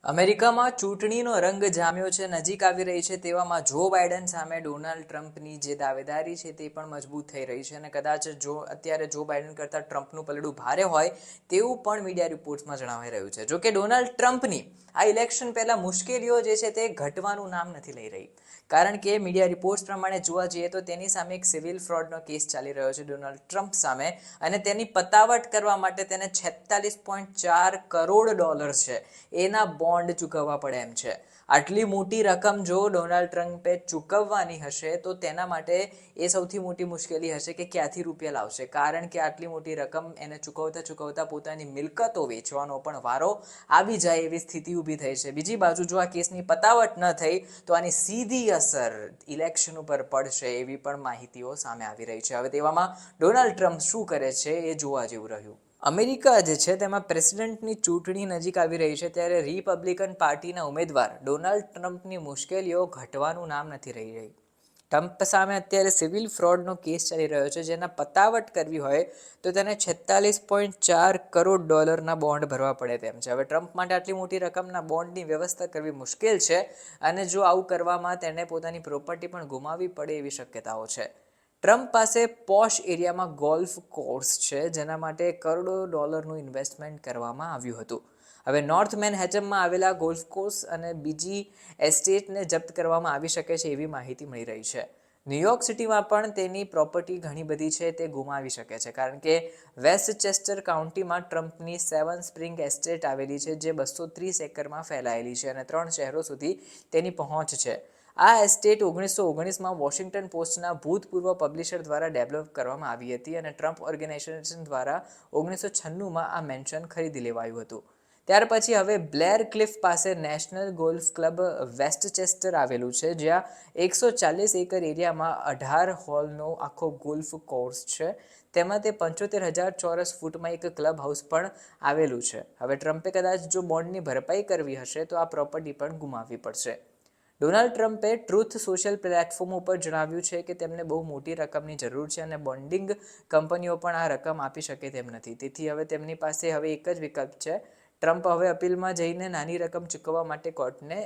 અમેરિકામાં ચૂંટણીનો રંગ જામ્યો છે, નજીક આવી રહી છે તેવામાં જો બાઇડન સામે ડોનાલ્ડ ટ્રમ્પની જે દાવેદારી છે તે પણ મજબૂત થઈ રહી છે અને કદાચ અત્યારે જો બાઇડન કરતાં ટ્રમ્પનું પલડું ભારે હોય તેવું પણ મીડિયા રિપોર્ટ્સમાં જણાવાઈ રહ્યું છે. જોકે ડોનાલ્ડ ટ્રમ્પની આ ઇલેક્શન પહેલા મુશ્કેલીઓ જે છે તે ઘટવાનું નામ નથી લઈ રહી, કારણ કે મીડિયા રિપોર્ટ્સ પ્રમાણે જોવા જઈએ તો તેની સામે એક સિવિલ ફ્રોડનો કેસ ચાલી રહ્યો છે ડોનાલ્ડ ટ્રમ્પ સામે, અને તેની પતાવટ કરવા માટે તેને $46.4 કરોડ છે એના બોન્ડ ચૂકવવા પડે એમ છે. આટલી મોટી રકમ જો ડોનાલ્ડ ટ્રમ્પે ચૂકવવાની હશે તો તેના માટે એ સૌથી મોટી મુશ્કેલી હશે કે ક્યાંથી રૂપિયા લાવશે, કારણ કે આટલી મોટી રકમ એને ચૂકવતા પોતાની મિલકતો વેચવાનો પણ વારો આવી જાય એવી સ્થિતિ ઊભી થઈ છે. બીજી બાજુ જો આ કેસની પતાવટ ન થઈ તો આની સીધી અસર ઇલેક્શન ઉપર પડશે એવી પણ માહિતીઓ સામે આવી રહી છે. હવે તેવામાં ડોનાલ્ડ ટ્રમ્પ શું કરે છે એ જોવા જેવું રહ્યું. અમેરિકા જે છે તેમાં પ્રેસિડેન્ટની ચૂંટણી નજીક આવી રહી છે ત્યારે રિપબ્લિકન પાર્ટીના ઉમેદવાર ડોનાલ્ડ ટ્રમ્પની મુશ્કેલીઓ ઘટવાનું નામ નથી રહી રહી. ટ્રમ્પ સામે અત્યારે સિવિલ ફ્રોડનો કેસ ચાલી રહ્યો છે, જેના પતાવટ કરવી હોય તો તેને $46.4 કરોડ બોન્ડ ભરવા પડે તેમ છે. હવે ટ્રમ્પ માટે આટલી મોટી રકમના બોન્ડની વ્યવસ્થા કરવી મુશ્કેલ છે અને જો આવું કરવામાં તેને પોતાની પ્રોપર્ટી પણ ગુમાવવી પડે એવી શક્યતાઓ છે. ટ્રમ્પ પાસે પોશ એરિયામાં ગોલ્ફ કોર્સ છે, જેના માટે $કરોડોનું ઇન્વેસ્ટમેન્ટ કરવામાં આવ્યું હતું. હવે નોર્થ મેનહેટનમાં આવેલા ગોલ્ફ કોર્સ અને બીજી એસ્ટેટને જપ્ત કરવામાં આવી શકે છે એવી માહિતી મળી રહી છે. ન્યુયોર્ક સિટીમાં પણ તેની પ્રોપર્ટી ઘણી બધી છે તે ગુમાવી શકે છે, કારણ કે વેસ્ટચેસ્ટર કાઉન્ટીમાં ટ્રમ્પની 7 સ્પ્રિંગ એસ્ટેટ આવેલી છે, જે 230 એકરમાં ફેલાયેલી છે અને 3 શહેરો સુધી તેની પહોંચ છે. આ એસ્ટેટ 1919માં વોશિંગ્ટન પોસ્ટના ભૂતપૂર્વ પબ્લિશર દ્વારા ડેવલપ કરવામાં આવી હતી અને ટ્રમ્પ ઓર્ગેનાઇઝેશન દ્વારા 1996માં આ મેન્શન ખરીદી લેવાયું હતું. ત્યાર પછી હવે બ્લેર ક્લિફ પાસે નેશનલ ગોલ્ફ ક્લબ વેસ્ટચેસ્ટર આવેલું છે, જ્યાં 140 એકર એરિયામાં 18 હોલનો આખો ગોલ્ફ કોર્સ છે. તેમાં તે 75,000 ચોરસ ફૂટમાં એક ક્લબ હાઉસ પણ આવેલું છે. હવે ટ્રમ્પે કદાચ જો બોન્ડની ભરપાઈ કરવી હશે તો આ પ્રોપર્ટી પણ ગુમાવવી પડશે. ડોનાલ્ડ ટ્રમ્પે ટ્રુથ સોશિયલ પ્લેટફોર્મ ઉપર જણાવ્યું છે કે તેમને બહુ મોટી રકમની જરૂર છે અને બોન્ડિંગ કંપનીઓ પણ આ રકમ આપી શકે તેમ નથી. તેથી હવે તેમની પાસે હવે એક જ વિકલ્પ છે. ટ્રમ્પ હવે અપીલમાં જઈને નાની રકમ ચૂકવવા માટે કોર્ટને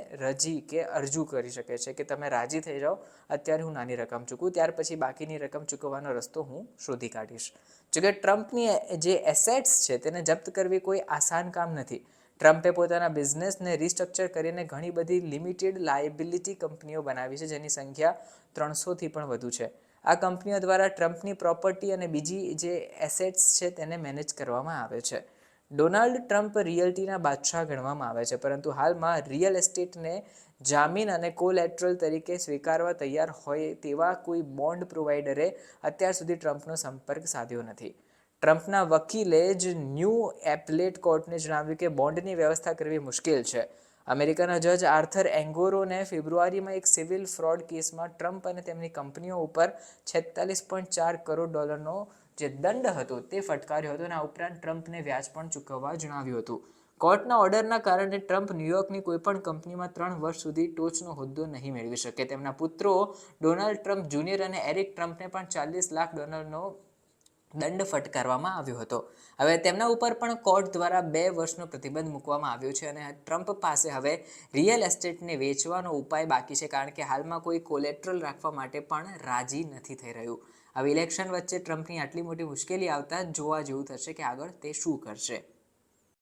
અરજી કરી શકે છે કે તમે રાજી થઈ જાઓ, અત્યારે હું નાની રકમ ચૂકવું, ત્યાર પછી બાકીની રકમ ચૂકવવાનો રસ્તો હું શોધી કાઢીશ. જોકે ટ્રમ્પની જે એસેટ્સ છે તેને જપ્ત કરવી કોઈ આસાન કામ નથી. ટ્રમ્પે પોતાના બિઝનેસને રિસ્ટ્રક્ચર કરીને ઘણી બધી લિમિટેડ લાયબિલિટી કંપનીઓ બનાવી છે, જેની સંખ્યા 300થી પણ વધુ છે. આ કંપનીઓ દ્વારા ટ્રમ્પની પ્રોપર્ટી અને બીજી જે એસેટ્સ છે તેને મેનેજ કરવામાં આવે છે. ડોનાલ્ડ ટ્રમ્પ રિયલ્ટીના બાદશાહ ગણવામાં આવે છે, પરંતુ હાલમાં રિયલ એસ્ટેટને જામીન અને કોલેટરલ તરીકે સ્વીકારવા તૈયાર હોય તેવા કોઈ બોન્ડ પ્રોવાઈડરે અત્યાર સુધી ટ્રમ્પનો સંપર્ક સાધ્યો નથી. ટ્રમ્પના વકીલે જ ન્યૂ એપલેટ કોર્ટને જણાવ્યું કે બોન્ડની વ્યવસ્થા કરવી મુશ્કેલ છે. અમેરિકાના જજ આર્થર એન્ગોરોને ફેબ્રુઆરીમાં એક સિવિલ ફ્રોડ કેસમાં ટ્રમ્પ અને તેમની કંપનીઓ ઉપર $46.4 કરોડનો જે દંડ હતો તે ફટકાર્યો હતો અને આ ઉપરાંત ટ્રમ્પને વ્યાજ પણ ચૂકવવા જણાવ્યું હતું. કોર્ટના ઓર્ડરના કારણે ટ્રમ્પ ન્યુયોર્કની કોઈપણ કંપનીમાં 3 વર્ષ સુધી ટોચનો હોદ્દો નહીં મેળવી શકે. તેમના પુત્રો ડોનાલ્ડ ટ્રમ્પ જુનિયર અને એરિક ટ્રમ્પને પણ $40 લાખ દંડ ફટકારવામાં આવ્યો હતો. હવે તેમના ઉપર પણ કોર્ટ દ્વારા 2 વર્ષનો પ્રતિબંધ મૂકવામાં આવ્યો છે અને ટ્રમ્પ પાસે હવે રિયલ એસ્ટેટને વેચવાનો ઉપાય બાકી છે, કારણ કે હાલમાં કોઈ કોલેટરલ રાખવા માટે પણ રાજી નથી થઈ રહ્યું. હવે ઇલેક્શન વચ્ચે ટ્રમ્પની આટલી મોટી મુશ્કેલી આવતા જોવા જેવું થશે કે આગળ તે શું કરશે.